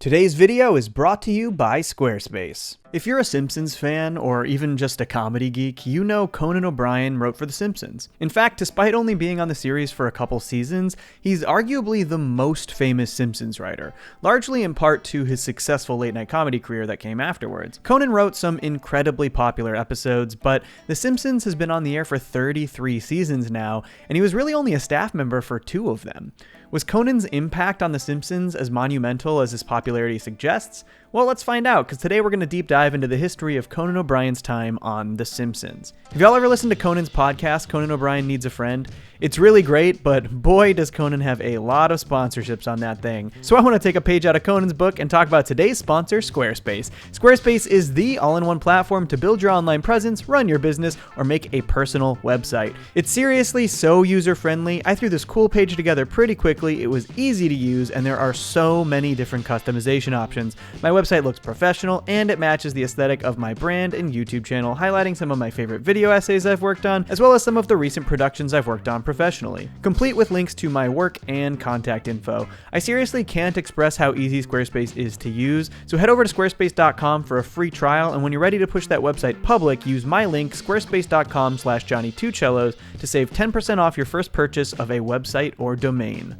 Today's video is brought to you by Squarespace. If you're a Simpsons fan, or even just a comedy geek, you know Conan O'Brien wrote for The Simpsons. In fact, despite only being on the series for a couple seasons, he's arguably the most famous Simpsons writer, largely in part to his successful late-night comedy career that came afterwards. Conan wrote some incredibly popular episodes, but The Simpsons has been on the air for 33 seasons now, and he was really only a staff member for 2 of them. Was Conan's impact on The Simpsons as monumental as his popularity suggests? Well, let's find out, because today we're going to deep dive into the history of Conan O'Brien's time on The Simpsons. Have y'all ever listened to Conan's podcast, Conan O'Brien Needs a Friend? It's really great, but boy does Conan have a lot of sponsorships on that thing. So I want to take a page out of Conan's book and talk about today's sponsor, Squarespace. Squarespace is the all-in-one platform to build your online presence, run your business, or make a personal website. It's seriously so user-friendly. I threw this cool page together pretty quickly, it was easy to use, and there are so many different customization options. My website looks professional, and it matches the aesthetic of my brand and YouTube channel, highlighting some of my favorite video essays I've worked on, as well as some of the recent productions I've worked on professionally, complete with links to my work and contact info. I seriously can't express how easy Squarespace is to use, so head over to squarespace.com for a free trial, and when you're ready to push that website public, use my link, squarespace.com/Johnny2Cellos, to save 10% off your first purchase of a website or domain.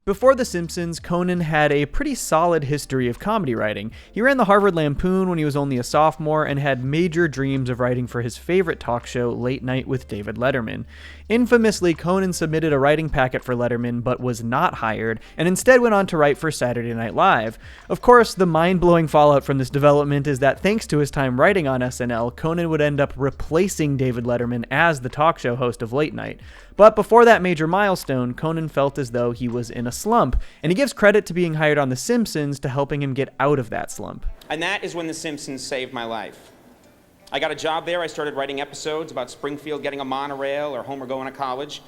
Before The Simpsons, Conan had a pretty solid history of comedy writing. He ran the Harvard Lampoon when he was only a sophomore and had major dreams of writing for his favorite talk show, Late Night with David Letterman. Infamously, Conan submitted a writing packet for Letterman but was not hired, and instead went on to write for Saturday Night Live. Of course, the mind-blowing fallout from this development is that thanks to his time writing on SNL, Conan would end up replacing David Letterman as the talk show host of Late Night. But before that major milestone, Conan felt as though he was in a slump, and he gives credit to being hired on The Simpsons to helping him get out of that slump. And that is when The Simpsons saved my life. I got a job there. I started writing episodes about Springfield getting a monorail or Homer going to college.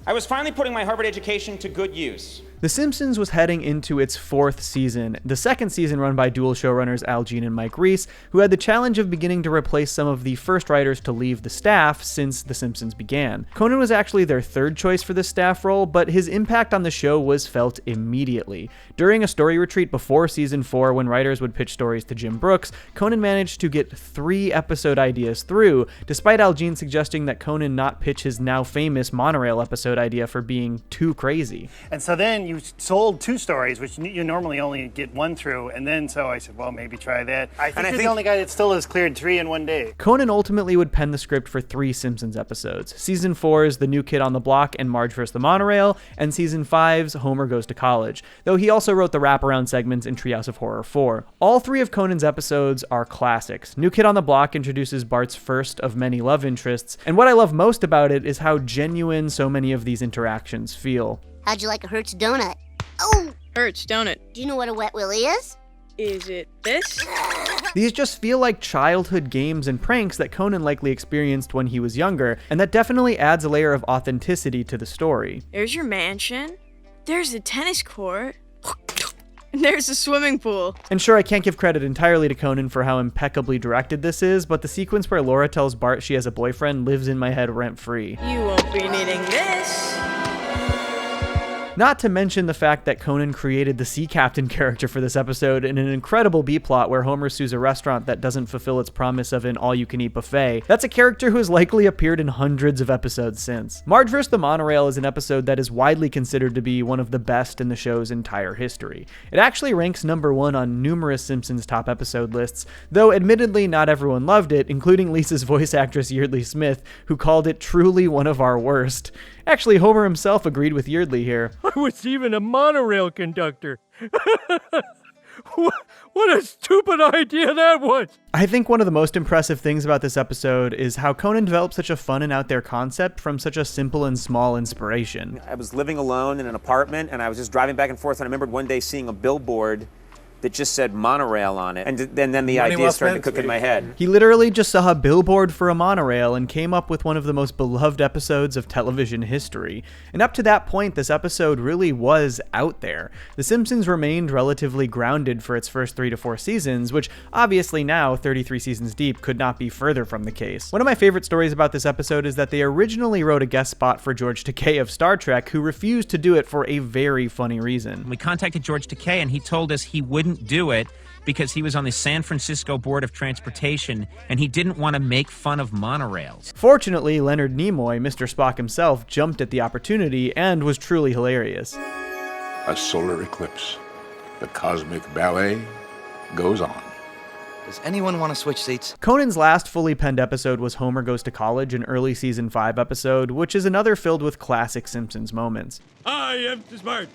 I was finally putting my Harvard education to good use. The Simpsons was heading into its 4th season, the second season run by dual showrunners Al Jean and Mike Reiss, who had the challenge of beginning to replace some of the first writers to leave the staff since The Simpsons began. Conan was actually their 3rd choice for the staff role, but his impact on the show was felt immediately. During a story retreat before season 4, when writers would pitch stories to Jim Brooks, Conan managed to get 3 episode ideas through, despite Al Jean suggesting that Conan not pitch his now famous monorail episode idea for being too crazy. And so then you sold 2 stories, which you normally only get 1 through, and then so I said, well, maybe try that. I think you're the only guy that still has cleared 3 in 1 day. Conan ultimately would pen the script for 3 Simpsons episodes. Season 4's The New Kid on the Block and Marge vs. the Monorail, and Season 5's Homer Goes to College, though he also wrote the wraparound segments in Treehouse of Horror 4. All 3 of Conan's episodes are classics. New Kid on the Block introduces Bart's first of many love interests, and what I love most about it is how genuine so many of these interactions feel. How'd you like a Hertz donut? Oh! Hertz donut. Do you know what a wet willy is? Is it this? These just feel like childhood games and pranks that Conan likely experienced when he was younger, and that definitely adds a layer of authenticity to the story. There's your mansion. There's a tennis court. And there's a swimming pool. And sure, I can't give credit entirely to Conan for how impeccably directed this is, but the sequence where Laura tells Bart she has a boyfriend lives in my head rent-free. You won't be needing this. Not to mention the fact that Conan created the sea captain character for this episode in an incredible B-plot where Homer sues a restaurant that doesn't fulfill its promise of an all-you-can-eat buffet. That's a character who has likely appeared in hundreds of episodes since. Marge vs. the Monorail is an episode that is widely considered to be one of the best in the show's entire history. It actually ranks number 1 on numerous Simpsons top episode lists, though admittedly not everyone loved it, including Lisa's voice actress Yeardley Smith, who called it truly one of our worst. Actually, Homer himself agreed with Yeardley here. I was even a monorail conductor. What a stupid idea that was! I think one of the most impressive things about this episode is how Conan developed such a fun and out there concept from such a simple and small inspiration. I was living alone in an apartment, and I was just driving back and forth, and I remembered one day seeing a billboard that just said monorail on it, and then the idea started to cook in my head. He literally just saw a billboard for a monorail and came up with one of the most beloved episodes of television history. And up to that point, this episode really was out there. The Simpsons remained relatively grounded for its first 3 to 4 seasons, which obviously now, 33 seasons deep, could not be further from the case. One of my favorite stories about this episode is that they originally wrote a guest spot for George Takei of Star Trek, who refused to do it for a very funny reason. We contacted George Takei, and he told us he wouldn't do it because he was on the San Francisco Board of Transportation and he didn't want to make fun of monorails. Fortunately, Leonard Nimoy, Mr. Spock himself, jumped at the opportunity and was truly hilarious. A solar eclipse. The cosmic ballet goes on. Does anyone want to switch seats? Conan's last fully penned episode was Homer Goes to College, an early season 5 episode, which is another filled with classic Simpsons moments. I am smart.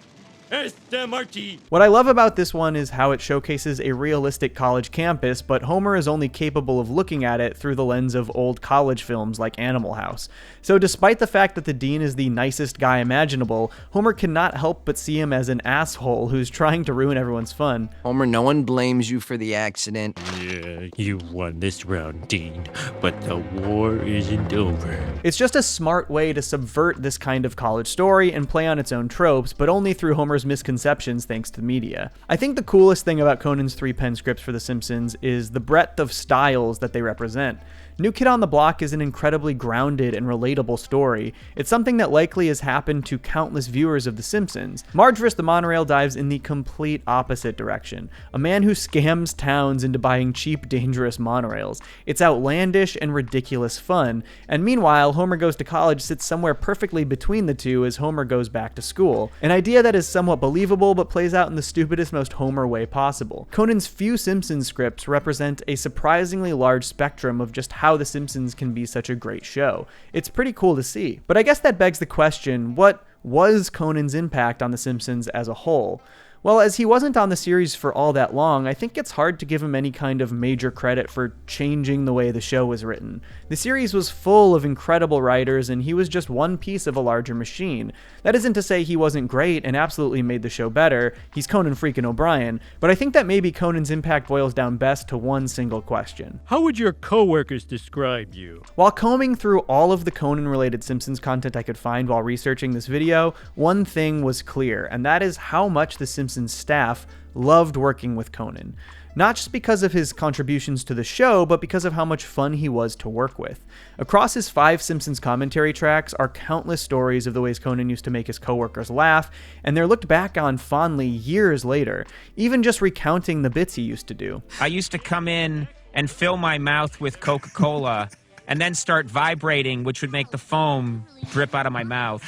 S-M-R-T. What I love about this one is how it showcases a realistic college campus, but Homer is only capable of looking at it through the lens of old college films like Animal House. So despite the fact that the dean is the nicest guy imaginable, Homer cannot help but see him as an asshole who's trying to ruin everyone's fun. Homer, no one blames you for the accident. Yeah, you won this round, Dean, but the war isn't over. It's just a smart way to subvert this kind of college story and play on its own tropes, but only through Homer's misconceptions thanks to the media. I think the coolest thing about Conan's 3 pen scripts for The Simpsons is the breadth of styles that they represent. New Kid on the Block is an incredibly grounded and relatable story. It's something that likely has happened to countless viewers of The Simpsons. Marge vs. the Monorail dives in the complete opposite direction. A man who scams towns into buying cheap, dangerous monorails. It's outlandish and ridiculous fun, and meanwhile, Homer Goes to College sits somewhere perfectly between the two as Homer goes back to school. An idea that is somewhat believable but plays out in the stupidest, most Homer way possible. Conan's few Simpsons scripts represent a surprisingly large spectrum of just how The Simpsons can be such a great show. It's pretty cool to see. But I guess that begs the question, what was Conan's impact on The Simpsons as a whole? Well, as he wasn't on the series for all that long, I think it's hard to give him any kind of major credit for changing the way the show was written. The series was full of incredible writers, and he was just one piece of a larger machine. That isn't to say he wasn't great and absolutely made the show better. He's Conan freaking O'Brien, but I think that maybe Conan's impact boils down best to one single question. How would your coworkers describe you? While combing through all of the Conan-related Simpsons content I could find while researching this video, one thing was clear, and that is how much the Simpsons staff loved working with Conan. Not just because of his contributions to the show, but because of how much fun he was to work with. Across his 5 Simpsons commentary tracks are countless stories of the ways Conan used to make his coworkers laugh, and they're looked back on fondly years later, even just recounting the bits he used to do. I used to come in and fill my mouth with Coca-Cola and then start vibrating, which would make the foam drip out of my mouth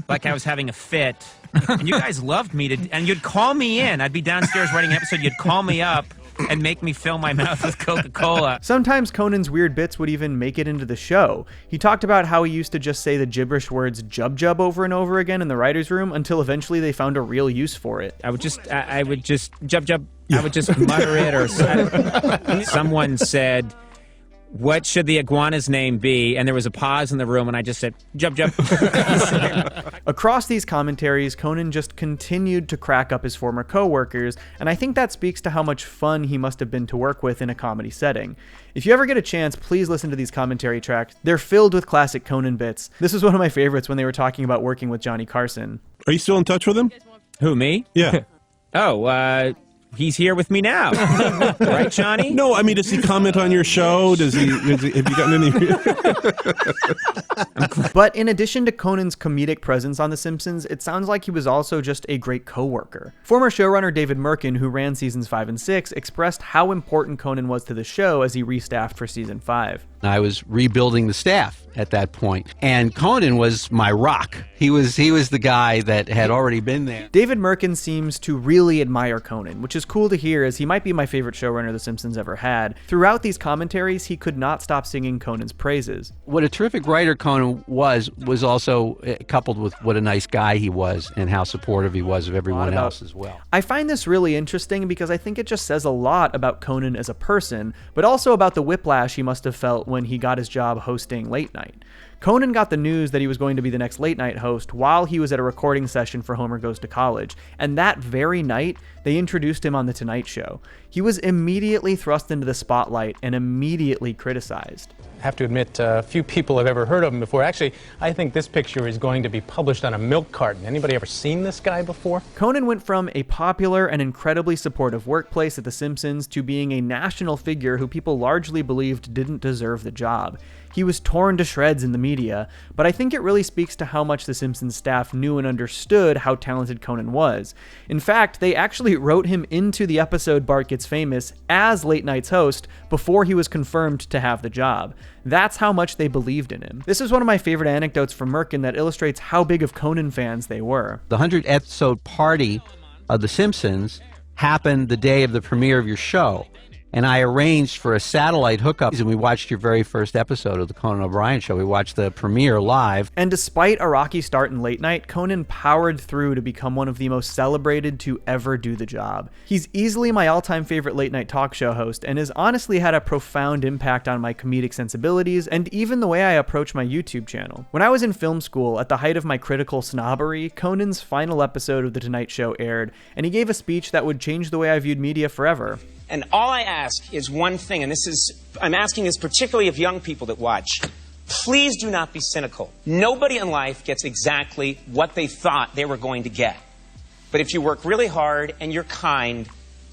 like I was having a fit. And you guys loved me, and you'd call me in. I'd be downstairs writing an episode, you'd call me up and make me fill my mouth with Coca-Cola. Sometimes Conan's weird bits would even make it into the show. He talked about how he used to just say the gibberish words jub jub over and over again in the writer's room until eventually they found a real use for it. I would just jub jub, I would just mutter it, or someone said, "What should the iguana's name be?" And there was a pause in the room, and I just said, jub jub. Across these commentaries, Conan just continued to crack up his former co-workers, and I think that speaks to how much fun he must have been to work with in a comedy setting. If you ever get a chance, please listen to these commentary tracks. They're filled with classic Conan bits. This was one of my favorites when they were talking about working with Johnny Carson. Are you still in touch with him? Who, me? Yeah. He's here with me now. Right, Johnny? No, I mean, does he comment on your show? Have you gotten any... But in addition to Conan's comedic presence on The Simpsons, it sounds like he was also just a great co-worker. Former showrunner David Merkin, who ran seasons 5 and 6, expressed how important Conan was to the show as he restaffed for season 5. I was rebuilding the staff at that point, and Conan was my rock. He was the guy that had already been there. David Merkin seems to really admire Conan, which is cool to hear, as he might be my favorite showrunner The Simpsons ever had. Throughout these commentaries, he could not stop singing Conan's praises. What a terrific writer Conan was also coupled with what a nice guy he was and how supportive he was of everyone else as well. I find this really interesting because I think it just says a lot about Conan as a person, but also about the whiplash he must have felt when he got his job hosting Late Night. Conan got the news that he was going to be the next late night host while he was at a recording session for Homer Goes to College, and that very night, they introduced him on The Tonight Show. He was immediately thrust into the spotlight and immediately criticized. I have to admit, few people have ever heard of him before. Actually, I think this picture is going to be published on a milk carton. Anybody ever seen this guy before? Conan went from a popular and incredibly supportive workplace at The Simpsons to being a national figure who people largely believed didn't deserve the job. He was torn to shreds in the media, but I think it really speaks to how much The Simpsons staff knew and understood how talented Conan was. In fact, they actually wrote him into the episode Bart Gets Famous as Late Night's host before he was confirmed to have the job. That's how much they believed in him. This is one of my favorite anecdotes from Merkin that illustrates how big of Conan fans they were. The 100th episode party of The Simpsons happened the day of the premiere of your show. And I arranged for a satellite hookup, and we watched your very first episode of the Conan O'Brien show. We watched the premiere live. And despite a rocky start in late night, Conan powered through to become one of the most celebrated to ever do the job. He's easily my all-time favorite late night talk show host, and has honestly had a profound impact on my comedic sensibilities and even the way I approach my YouTube channel. When I was in film school, at the height of my critical snobbery, Conan's final episode of The Tonight Show aired, and he gave a speech that would change the way I viewed media forever. And all I ask is one thing, and I'm asking this particularly of young people that watch. Please do not be cynical. Nobody in life gets exactly what they thought they were going to get. But if you work really hard and you're kind,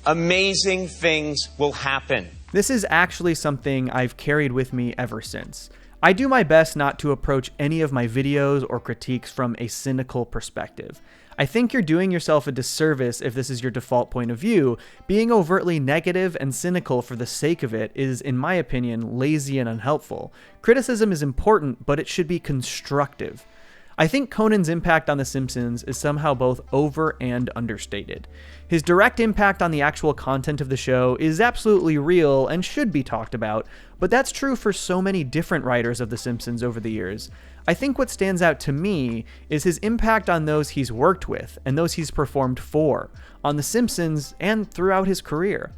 amazing things will happen. This is actually something I've carried with me ever since. I do my best not to approach any of my videos or critiques from a cynical perspective. I think you're doing yourself a disservice if this is your default point of view. Being overtly negative and cynical for the sake of it is, in my opinion, lazy and unhelpful. Criticism is important, but it should be constructive. I think Conan's impact on The Simpsons is somehow both over and understated. His direct impact on the actual content of the show is absolutely real and should be talked about, but that's true for so many different writers of The Simpsons over the years. I think what stands out to me is his impact on those he's worked with and those he's performed for, on The Simpsons and throughout his career.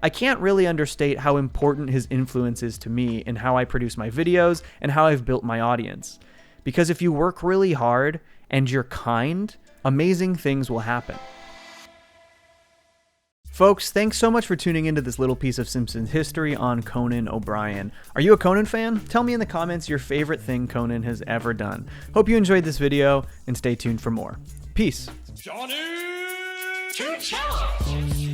I can't really understate how important his influence is to me in how I produce my videos and how I've built my audience. Because if you work really hard and you're kind, amazing things will happen. Folks, thanks so much for tuning into this little piece of Simpsons history on Conan O'Brien. Are you a Conan fan? Tell me in the comments your favorite thing Conan has ever done. Hope you enjoyed this video, and stay tuned for more. Peace. Johnny to Cellos.